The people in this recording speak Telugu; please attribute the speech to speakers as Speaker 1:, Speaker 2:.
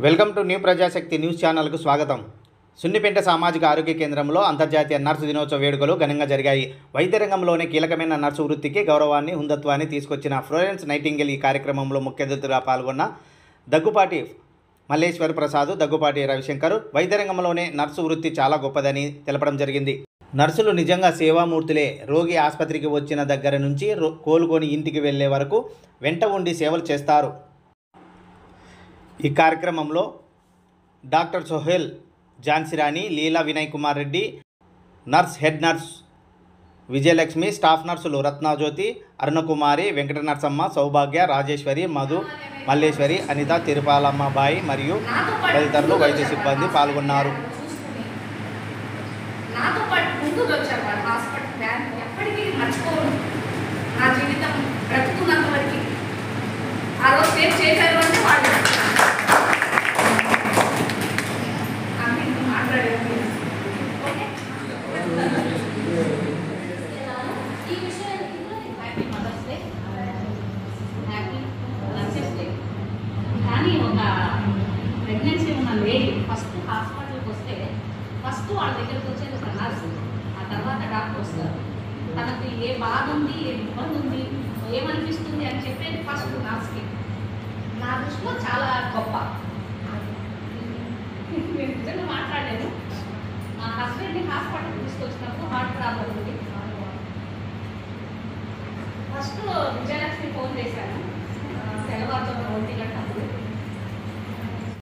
Speaker 1: Welcome to new Prajasakti news ఛానల్కు స్వాగతం. సున్నిపేట సామాజిక ఆరోగ్య కేంద్రంలో అంతర్జాతీయ నర్సు దినోత్సవ వేడుకలు ఘనంగా జరిగాయి. వైద్య రంగంలోనే కీలకమైన నర్సు వృత్తికి గౌరవాన్ని, హుందత్వాన్ని తీసుకొచ్చిన ఫ్లోరెన్స్ నైటింగేల్ ఈ కార్యక్రమంలో ముఖ్య అతిథిగా పాల్గొన్న దగ్గుపాటి మల్లేశ్వర్ ప్రసాద్, దగ్గుపాటి రవిశంకర్ వైద్య రంగంలోనే నర్సు వృత్తి చాలా గొప్పదని తెలపడం జరిగింది. నర్సులు నిజంగా సేవామూర్తులే. రోగి ఆసుపత్రికి వచ్చిన దగ్గర నుంచి కోలుకొని ఇంటికి వెళ్లే వరకు వెంట ఉండి సేవలు చేస్తారు. ఈ కార్యక్రమంలో doctor Sohail, Jhansirani, Leela Vinay Kumar Reddy, head nurse Vijayalakshmi, staff నర్సులు రత్నాజ్యోతి, అరుణకుమారి, వెంకట నరసమ్మ, సౌభాగ్య, రాజేశ్వరి, మధు, మల్లేశ్వరి, అనిత, తిరుపాలమ్మబాయి మరియు తదితరులు వైద్య సిబ్బంది పాల్గొన్నారు.
Speaker 2: కానీ ఒక ప్రెగ్నెన్సీ ఉన్న లేడీ ఫస్ట్ హాస్పిటల్కి వస్తే ఫస్ట్ వాళ్ళ దగ్గరికి వచ్చేది ఒక నర్సు, ఆ తర్వాత డాక్టర్ వస్తారు. తనకు ఏ బాధ ఉంది, ఏ ఇబ్బంది ఉంది, ఏమనిపిస్తుంది అని చెప్పేది ఫస్ట్ నర్స్కి. నా దృష్టిలో చాలా గొప్ప. నేను నిజంగా మాట్లాడాను. మా హస్బెండ్ని హాస్పిటల్కి తీసుకొచ్చినప్పుడు హార్ట్ ప్రాబ్లం ఉంది. ఫస్ట్ విజయలక్ష్మి ఫోన్ చేశాను తెల్లవారుతో 1 గంటప్పుడు.